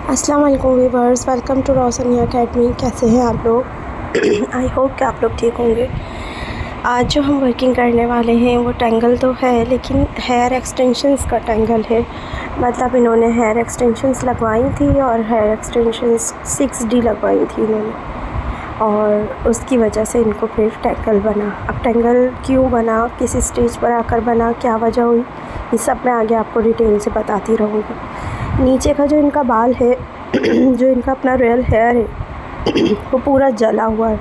अस्सलाम वालेकुम viewers, welcome to Roshni academy. कैसे हैं आप लोग? आई होप कि आप लोग ठीक होंगे। आज जो हम वर्किंग करने वाले हैं वो टेंगल तो है, लेकिन हेयर एक्सटेंशंस का टेंगल है। मतलब इन्होंने हेयर एक्सटेंशंस लगवाई थी और हेयर एक्सटेंशंस 6D लगवाई थी इन्होंने, और उसकी वजह से इनको फिर टेंगल बना। अब टेंगल क्यों बना, किस स्टेज पर आकर बना, क्या वजह हुई, ये सब मैं आगे आपको डिटेल से बताती रहूँगी। नीचे का जो इनका बाल है जो इनका अपना रियल हेयर है वो पूरा जला हुआ है,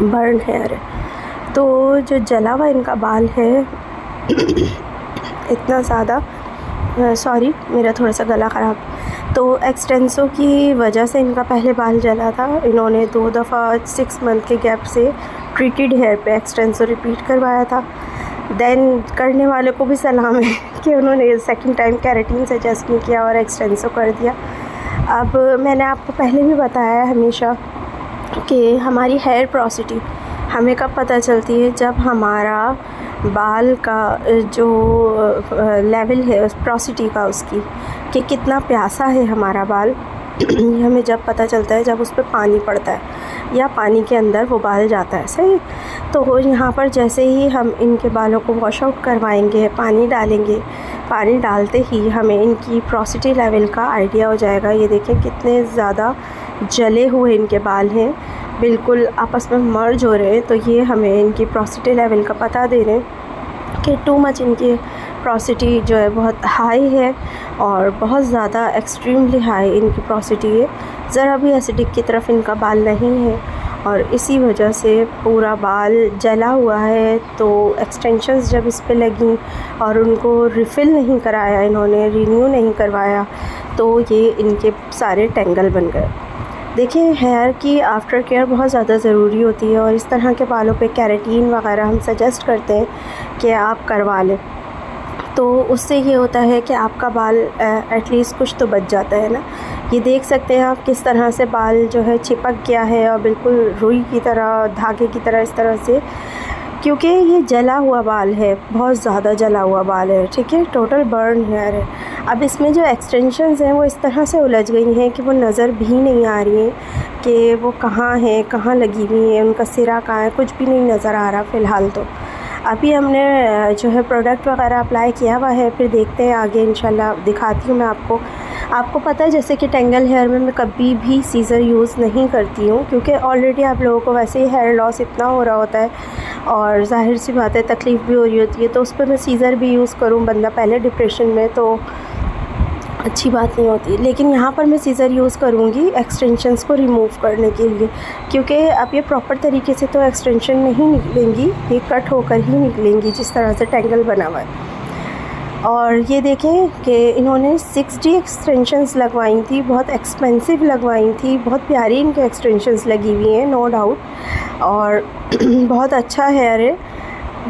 बर्न हेयर है। तो जो जला हुआ इनका बाल है इतना ज़्यादा, सॉरी मेरा थोड़ा सा गला ख़राब, तो एक्सटेंसो की वजह से इनका पहले बाल जला था। इन्होंने 2 दफ़ा 6 मंथ के गैप से ट्रीटेड हेयर पे एक्सटेंसो रिपीट करवाया था। देन करने वाले को भी सलाम है कि उन्होंने सेकंड टाइम केराटिन सजेस्ट नहीं किया और एक्सटेंसो कर दिया। अब मैंने आपको पहले भी बताया हमेशा कि हमारी हेयर पोरोसिटी हमें कब पता चलती है, जब हमारा बाल का जो लेवल है उस पोरोसिटी का, उसकी कि कितना प्यासा है हमारा बाल ये हमें जब पता चलता है जब उस पर पानी पड़ता है या पानी के अंदर वो बाल जाता है। सही, तो यहाँ पर जैसे ही हम इनके बालों को वॉश आउट करवाएंगे, पानी डालेंगे, पानी डालते ही हमें इनकी पोरोसिटी लेवल का आइडिया हो जाएगा। ये देखें कितने ज़्यादा जले हुए इनके बाल हैं, बिल्कुल आपस में मर्ज हो रहे हैं। तो ये हमें इनकी पोरोसिटी लेवल का पता दे रहे हैं कि टू मच इनकी पोरोसिटी जो है बहुत हाई है, और बहुत ज़्यादा एक्सट्रीमली हाई इनकी पोरोसिटी है। ज़रा भी एसिडिक की तरफ इनका बाल नहीं है, और इसी वजह से पूरा बाल जला हुआ है। तो एक्सटेंशंस जब इस पे लगी और उनको रिफ़िल नहीं कराया इन्होंने, रीन्यू नहीं करवाया, तो ये इनके सारे टेंगल बन गए। देखिए, हेयर की आफ्टर केयर बहुत ज़्यादा ज़रूरी होती है, और इस तरह के बालों पे केराटिन वगैरह हम सजेस्ट करते हैं कि आप करवा लें। तो उससे ये होता है कि आपका बाल एटलीस्ट कुछ तो बच जाता है ना। ये देख सकते हैं आप किस तरह से बाल जो है चिपक गया है, और बिल्कुल रुई की तरह, धागे की तरह, इस तरह से, क्योंकि ये जला हुआ बाल है, बहुत ज़्यादा जला हुआ बाल है। ठीक है, टोटल बर्न हेयर है। अब इसमें जो एक्सटेंशंस हैं वो इस तरह से उलझ गई हैं कि वो नज़र भी नहीं आ रही हैं कि वो कहाँ हैं, कहाँ लगी हुई हैं, उनका सिरा कहाँ है, कुछ भी नहीं नज़र आ रहा फ़िलहाल। तो अभी हमने जो है प्रोडक्ट वगैरह अप्लाई किया हुआ है, फिर देखते हैं आगे इंशाल्लाह दिखाती हूँ मैं आपको। आपको पता है जैसे कि टेंगल हेयर में मैं कभी भी सीज़र यूज़ नहीं करती हूँ, क्योंकि ऑलरेडी आप लोगों को वैसे ही हेयर लॉस इतना हो रहा होता है, और ज़ाहिर सी बात है तकलीफ़ भी हो रही होती है। तो उस पर मैं सीज़र भी यूज़ करूँ, बंदा पहले डिप्रेशन में, तो अच्छी बात नहीं होती। लेकिन यहाँ पर मैं सीज़र यूज़ करूँगी एक्सटेंशंस को रिमूव करने के लिए, क्योंकि अब ये प्रॉपर तरीके से तो एक्सटेंशन नहीं निकलेंगी, ये कट होकर ही निकलेंगी जिस तरह से टेंगल बना हुआ है। और ये देखें कि इन्होंने 6D एक्सटेंशंस लगवाई थी, बहुत एक्सपेंसिव लगवाई थी, बहुत प्यारी इनके एक्सटेंशंस लगी हुई हैं, नो डाउट, और बहुत अच्छा हेयर है।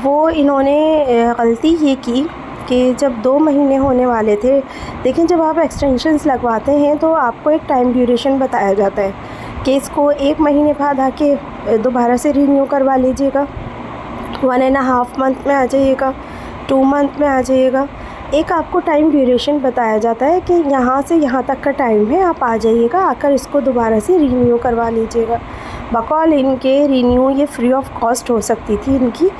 वो इन्होंने गलती ये की कि जब 2 महीने होने वाले थे, देखें जब आप एक्सटेंशंस लगवाते हैं तो आपको एक टाइम ड्यूरेशन बताया जाता है कि इसको 1 महीने बाद आके दोबारा से रीन्यू करवा लीजिएगा, 1.5 मंथ में आ जाइएगा, 2 मंथ में आ जाइएगा। एक आपको टाइम ड्यूरेशन बताया जाता है कि यहाँ से यहाँ तक का टाइम है, आप आ जाइएगा, आकर इसको दोबारा से रीन्यू करवा लीजिएगा। बकौल इनके रीन्यू ये फ्री ऑफ कॉस्ट हो सकती थी इनकी,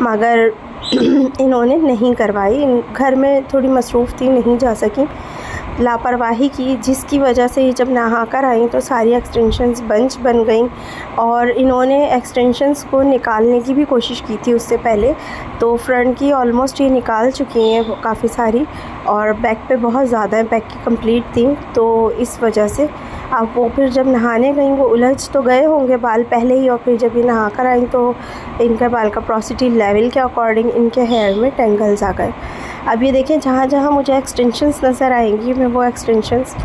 मगर इन्होंने नहीं करवाई। घर में थोड़ी मसरूफ़ थी, नहीं जा सकी, लापरवाही की, जिसकी वजह से जब नहा कर आई तो सारी एक्सटेंशंस बंच बन गई, और इन्होंने एक्सटेंशंस को निकालने की भी कोशिश की थी उससे पहले। तो फ्रंट की ऑलमोस्ट ये निकाल चुकी हैं काफ़ी सारी, और बैक पे बहुत ज़्यादा है, बैक की कंप्लीट थी। तो इस वजह से अब वो फिर जब नहाने गई वो उलझ तो गए होंगे बाल पहले ही, और फिर जब ये नहा कर आई तो इनके बाल का पोरोसिटी लेवल के अकॉर्डिंग इनके हेयर में टेंगल्स आ गए। अब ये देखें, जहाँ जहाँ मुझे एक्सटेंशंस नज़र आएंगी मैं वो एक्सटेंशंस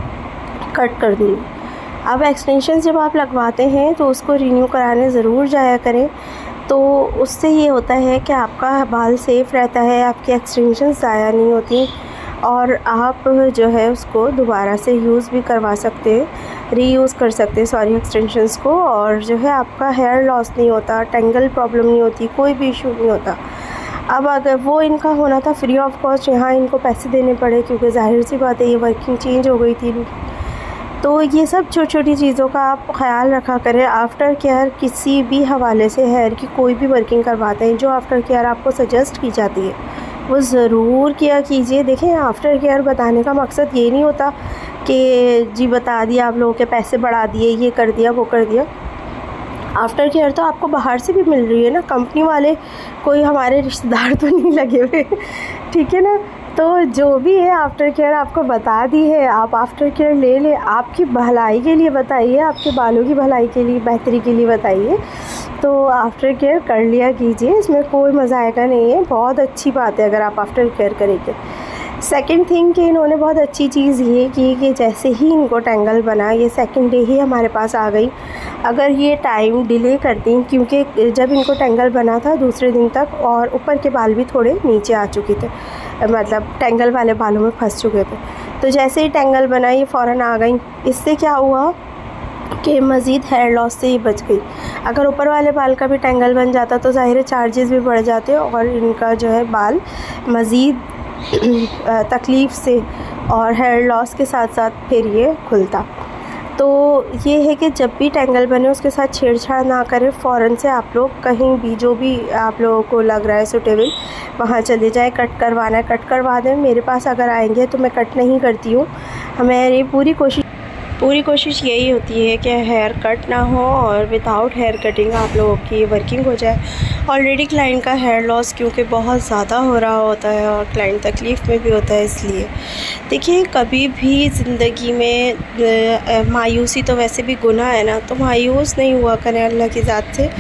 कट कर दूँगी। अब एक्सटेंशंस जब आप लगवाते हैं तो उसको रीन्यू कराने ज़रूर जाया करें, तो उससे ये होता है कि आपका बाल सेफ़ रहता है, आपकी एक्सटेंशंस ज़ाया नहीं होती, और आप जो है उसको दोबारा से यूज़ भी करवा सकते हैं, रीयूज़ कर सकते हैं सॉरी एक्सटेंशंस को, और जो है आपका हेयर लॉस नहीं होता, टेंगल प्रॉब्लम नहीं होती, कोई भी इशू नहीं होता। अब अगर वो इनका होना था फ्री ऑफ कॉस्ट, यहाँ इनको पैसे देने पड़े, क्योंकि ज़ाहिर सी बात है ये वर्किंग चेंज हो गई थी। तो ये सब छोटी छोटी चीज़ों का आप ख़्याल रखा करें। आफ्टर केयर किसी भी हवाले से हेयर की कोई भी वर्किंग करवाते हैं, जो आफ्टर केयर आपको सजेस्ट की जाती है वो ज़रूर किया कीजिए। देखें, आफ्टर केयर बताने का मकसद ये नहीं होता कि जी बता दिया आप लोगों के पैसे बढ़ा दिए, ये कर दिया वो कर दिया। आफ्टर केयर तो आपको बाहर से भी मिल रही है ना, कंपनी वाले कोई हमारे रिश्तेदार तो नहीं लगे हुए ठीक है ना। तो जो भी है आफ्टर केयर आपको बता दी है, आप आफ्टर केयर ले लें। आपकी भलाई के लिए बताइए, आपके बालों की भलाई के लिए, बेहतरी के लिए बताइए। तो आफ्टर केयर कर लिया कीजिए, इसमें कोई मज़ायका नहीं है, बहुत अच्छी बात है अगर आप आफ्टर केयर करेंगे। सेकंड थिंग कि इन्होंने बहुत अच्छी चीज़ ये की कि जैसे ही इनको टेंगल बना, ये सेकंड डे ही हमारे पास आ गई। अगर ये टाइम डिले करती, क्योंकि जब इनको टेंगल बना था दूसरे दिन तक, और ऊपर के बाल भी थोड़े नीचे आ चुके थे, मतलब टेंगल वाले बालों में फंस चुके थे। तो जैसे ही टेंगल बना ये फ़ौरन आ गई। इससे क्या हुआ कि मज़ीद हेयर लॉस से ही बच गई। अगर ऊपर वाले बाल का भी टेंगल बन जाता तो ज़ाहिर चार्जेस भी बढ़ जाते और इनका जो है बाल मज़ीद तकलीफ़ से और हेयर लॉस के साथ साथ फिर ये खुलता। तो ये है कि जब भी टेंगल बने उसके साथ छेड़छाड़ ना करें। फ़ौरन से आप लोग कहीं भी जो भी आप लोगों को लग रहा है सूटेबल वहाँ चले जाएं। कट करवाना है कट करवा दें। मेरे पास अगर आएंगे तो मैं कट नहीं करती हूँ। मेरी पूरी कोशिश यही होती है कि हेयर कट ना हो और विदाउट हेयर कटिंग आप लोगों की वर्किंग हो जाए। ऑलरेडी क्लाइंट का हेयर लॉस क्योंकि बहुत ज़्यादा हो रहा होता है और क्लाइंट तकलीफ़ में भी होता है, इसलिए देखिए कभी भी ज़िंदगी में मायूसी तो वैसे भी गुनाह है ना, तो मायूस नहीं हुआ करें अल्लाह की ज़ात से।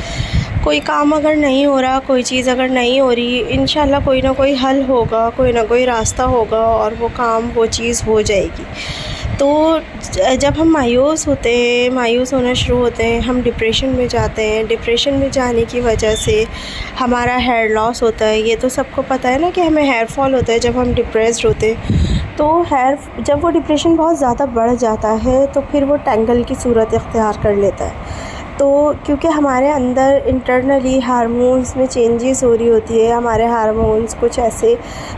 कोई काम अगर नहीं हो रहा, कोई चीज़ अगर नहीं हो रही, इंशाल्लाह कोई ना कोई हल होगा, कोई ना कोई रास्ता होगा और वो काम वो चीज़ हो जाएगी। तो जब हम मायूस होना शुरू होते हैं, हम डिप्रेशन में जाते हैं। डिप्रेशन में जाने की वजह से हमारा हेयर लॉस होता है। ये तो सबको पता है ना कि हमें हेयर फॉल होता है जब हम डिप्रेस्ड होते हैं। तो जब वो डिप्रेशन बहुत ज़्यादा बढ़ जाता है तो फिर वो टेंगल की सूरत इख्तियार कर लेता है। तो क्योंकि हमारे अंदर इंटरनली हार्मोन्स में चेंजेस हो रही होती है। हमारे हार्मोन्स कुछ ऐसे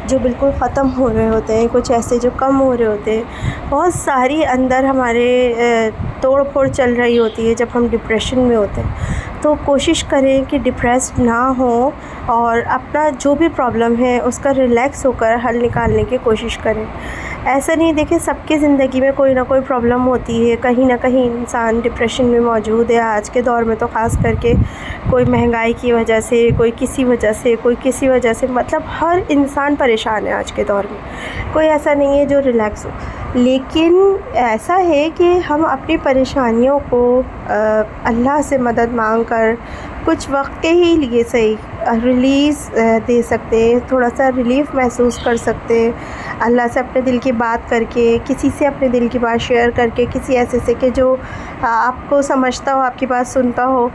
जो बिल्कुल ख़त्म हो रहे होते हैं, कुछ ऐसे जो कम हो रहे होते हैं। बहुत सारी अंदर हमारे तोड़ फोड़ चल रही होती है जब हम डिप्रेशन में होते हैं। तो कोशिश करें कि डिप्रेस्ड ना हो और अपना जो भी प्रॉब्लम है उसका रिलैक्स होकर हल निकालने की कोशिश करें। ऐसा नहीं, देखिए सबकी ज़िंदगी में कोई ना कोई प्रॉब्लम होती है, कहीं ना कहीं इंसान डिप्रेशन में मौजूद है। आज के दौर में तो ख़ास करके कोई महंगाई की वजह से, कोई किसी वजह से, कोई किसी वजह से, मतलब हर इंसान परेशान है आज के दौर में। कोई ऐसा नहीं है जो रिलैक्स हो। लेकिन ऐसा है कि हम अपनी परेशानियों को अल्लाह से मदद मांग कर कुछ वक्त के ही लिए सही रिलीज़ दे सकते हैं, थोड़ा सा रिलीफ़ महसूस कर सकते हैं अल्लाह से अपने दिल की बात करके, किसी से अपने दिल की बात शेयर करके, किसी ऐसे से कि जो आपको समझता हो, आपकी बात सुनता हो।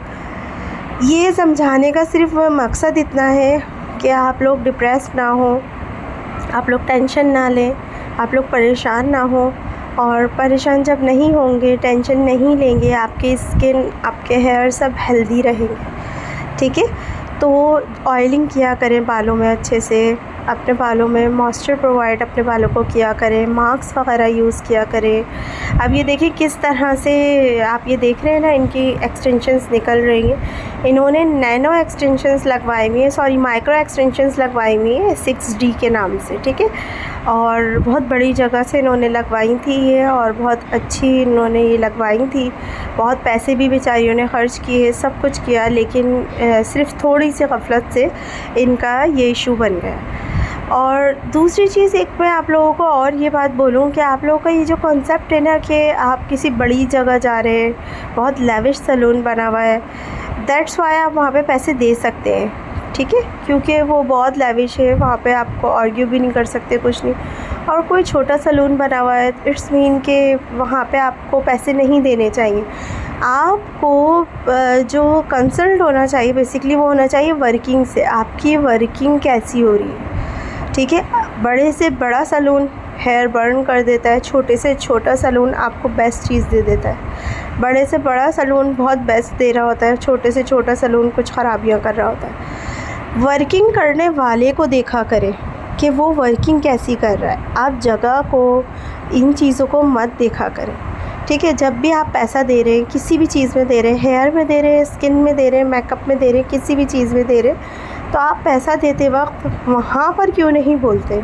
ये समझाने का सिर्फ मकसद इतना है कि आप लोग डिप्रेस ना हो, आप लोग टेंशन ना लें, आप लोग परेशान ना हो। और परेशान जब नहीं होंगे, टेंशन नहीं लेंगे, आपकी स्किन, आपके हेयर सब हेल्दी रहेंगे। ठीक है, तो ऑयलिंग किया करें बालों में अच्छे से, अपने बालों में मॉइस्चर प्रोवाइड अपने बालों को किया करें, मास्क वगैरह यूज़ किया करें। अब ये देखिए किस तरह से आप ये देख रहे हैं ना, इनकी एक्सटेंशंस निकल रही हैं। इन्होंने नैनो एक्सटेंशंस लगवाई हुई है, सॉरी माइक्रो एक्सटेंशंस लगवाई हुई है 6D के नाम से। ठीक है, और बहुत बड़ी जगह से इन्होंने लगवाई थी ये, और बहुत अच्छी इन्होंने ये लगवाई थी। बहुत पैसे भी बेचारियों ने ख़र्च किए, सब कुछ किया, लेकिन सिर्फ थोड़ी सी गफलत से इनका ये इशू बन गया। और दूसरी चीज़, एक मैं आप लोगों को और ये बात बोलूँ कि आप लोगों का ये जो कॉन्सेप्ट है ना कि आप किसी बड़ी जगह जा रहे हैं, बहुत लेविश सैलून बना हुआ है, दैट्स वाई आप वहाँ पे पैसे दे सकते हैं। ठीक है, क्योंकि वो बहुत लेविश है, वहाँ पे आपको आर्ग्यू भी नहीं कर सकते, कुछ नहीं। और कोई छोटा सैलून बना हुआ है, इट्स मीन के वहाँ पे आपको पैसे नहीं देने चाहिए। आपको जो कंसल्ट होना चाहिए बेसिकली वो होना चाहिए वर्किंग से, आपकी वर्किंग कैसी हो रही है। ठीक है, बड़े से बड़ा सैलून हेयर बर्न कर देता है, छोटे से छोटा सैलून आपको बेस्ट चीज़ दे देता है। बड़े से बड़ा सैलून बहुत बेस्ट दे रहा होता है, छोटे से छोटा सैलून कुछ ख़राबियाँ कर रहा होता है। वर्किंग करने वाले को देखा करें कि वो वर्किंग कैसी कर रहा है। आप जगह को, इन चीज़ों को मत देखा करें। ठीक है। जब भी आप पैसा दे रहे हैं, किसी भी चीज़ में दे रहे हैं, हेयर में दे रहे हैं, स्किन में दे रहे हैं, मेकअप में दे रहे हैं, किसी भी चीज़ में दे रहे हैं, तो आप पैसा देते वक्त वहाँ पर क्यों नहीं बोलते?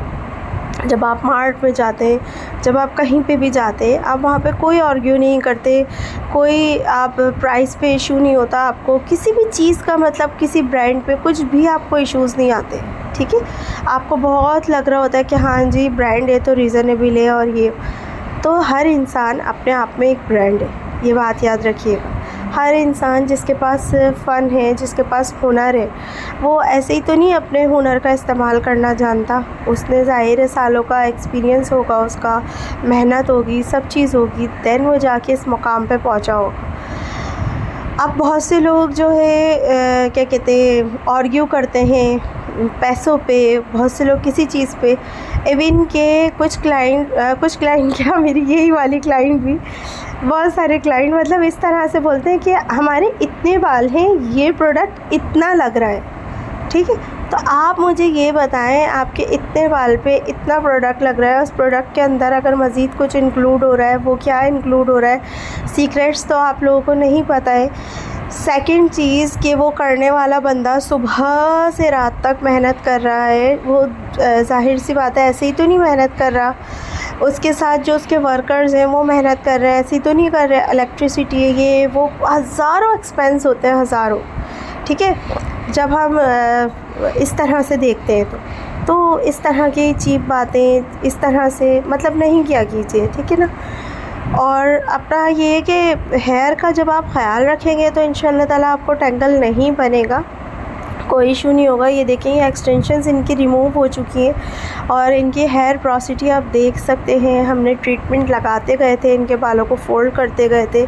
जब आप मार्ट में जाते हैं, जब आप कहीं पे भी जाते हैं, आप वहाँ पे कोई आर्ग्यू नहीं करते, कोई आप प्राइस पे इशू नहीं होता आपको, किसी भी चीज़ का मतलब किसी ब्रांड पे कुछ भी आपको इश्यूज़ नहीं आते, ठीक है। आपको बहुत लग रहा होता है कि हाँ जी ब्रांड है तो रीज़नेबल है, और ये तो हर इंसान अपने आप में एक ब्रांड है, ये बात याद रखिएगा। हर इंसान जिसके पास फ़न है, जिसके पास हुनर है, वो ऐसे ही तो नहीं अपने हुनर का इस्तेमाल करना जानता। उसने ज़ाहिर है सालों का एक्सपीरियंस होगा, उसका मेहनत होगी, सब चीज़ होगी, दैन वो जाके इस मुकाम पे पहुंचा होगा। अब बहुत से लोग जो है क्या कहते हैं, आर्ग्यू करते हैं पैसों पे, बहुत से लोग किसी चीज़ पे, इवन के कुछ क्लाइंट क्या, मेरी यही वाली क्लाइंट भी, बहुत सारे क्लाइंट मतलब इस तरह से बोलते हैं कि हमारे इतने बाल हैं, ये प्रोडक्ट इतना लग रहा है, ठीक है। तो आप मुझे ये बताएं, आपके इतने बाल पे इतना प्रोडक्ट लग रहा है, उस प्रोडक्ट के अंदर अगर मज़ीद कुछ इंक्लूड हो रहा है, वो क्या इंक्लूड हो रहा है? सीक्रेट्स तो आप लोगों को नहीं पता है। सेकंड चीज़ कि वो करने वाला बंदा सुबह से रात तक मेहनत कर रहा है, वो ज़ाहिर सी बात है ऐसे ही तो नहीं मेहनत कर रहा। उसके साथ जो उसके वर्कर्स हैं वो मेहनत कर रहे हैं, ऐसे ही तो नहीं कर रहे। इलेक्ट्रिसिटी है, ये वो, हज़ारों एक्सपेंस होते हैं, हज़ारों, ठीक है। जब हम इस तरह से देखते हैं तो इस तरह की चीप बातें इस तरह से मतलब नहीं किया कीजिए, ठीक है ना। और अपना ये है कि हेयर का जब आप ख़्याल रखेंगे तो इंशाअल्लाह ताला आपको टेंगल नहीं बनेगा, कोई इशू नहीं होगा। ये देखेंगे एक्सटेंशंस इनकी रिमूव हो चुकी हैं और इनकी हेयर पोरोसिटी आप देख सकते हैं। हमने ट्रीटमेंट लगाते गए थे, इनके बालों को फोल्ड करते गए थे,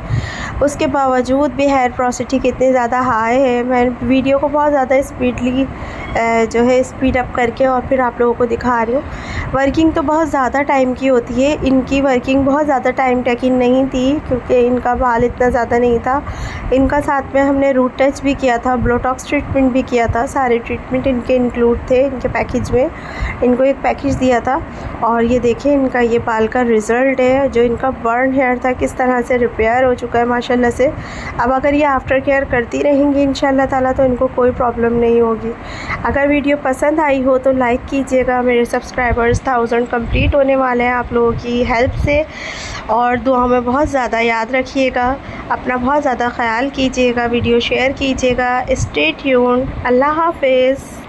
उसके बावजूद भी हेयर पोरोसिटी कितनी ज़्यादा हाई है। मैं वीडियो को बहुत ज़्यादा स्पीडली जो है स्पीड अप करके और फिर आप लोगों को दिखा रही हूँ। वर्किंग तो बहुत ज़्यादा टाइम की होती है, इनकी वर्किंग बहुत ज़्यादा टाइम टेकिंग नहीं थी क्योंकि इनका बाल इतना ज़्यादा नहीं था। इनका साथ में हमने रूट टच भी किया था, बोटॉक्स ट्रीटमेंट भी किया था, सारे ट्रीटमेंट इनके इंक्लूड थे इनके पैकेज में। इनको एक पैकेज दिया था और ये देखें इनका ये बाल का रिज़ल्ट है। जो इनका बर्न हेयर था किस तरह से रिपेयर हो चुका है माशाल्लाह से। अब अगर ये आफ्टर केयर करती रहेंगी इंशाल्लाह ताला तो इनको कोई प्रॉब्लम नहीं होगी। अगर वीडियो पसंद आई हो तो लाइक कीजिएगा। मेरे सब्सक्राइबर्स 1000 कंप्लीट होने वाले हैं आप लोगों की हेल्प से, और दुआ में बहुत ज़्यादा याद रखिएगा, अपना बहुत ज़्यादा ख्याल कीजिएगा, वीडियो शेयर कीजिएगा। Stay tuned. अल्लाह हाफ़िज़।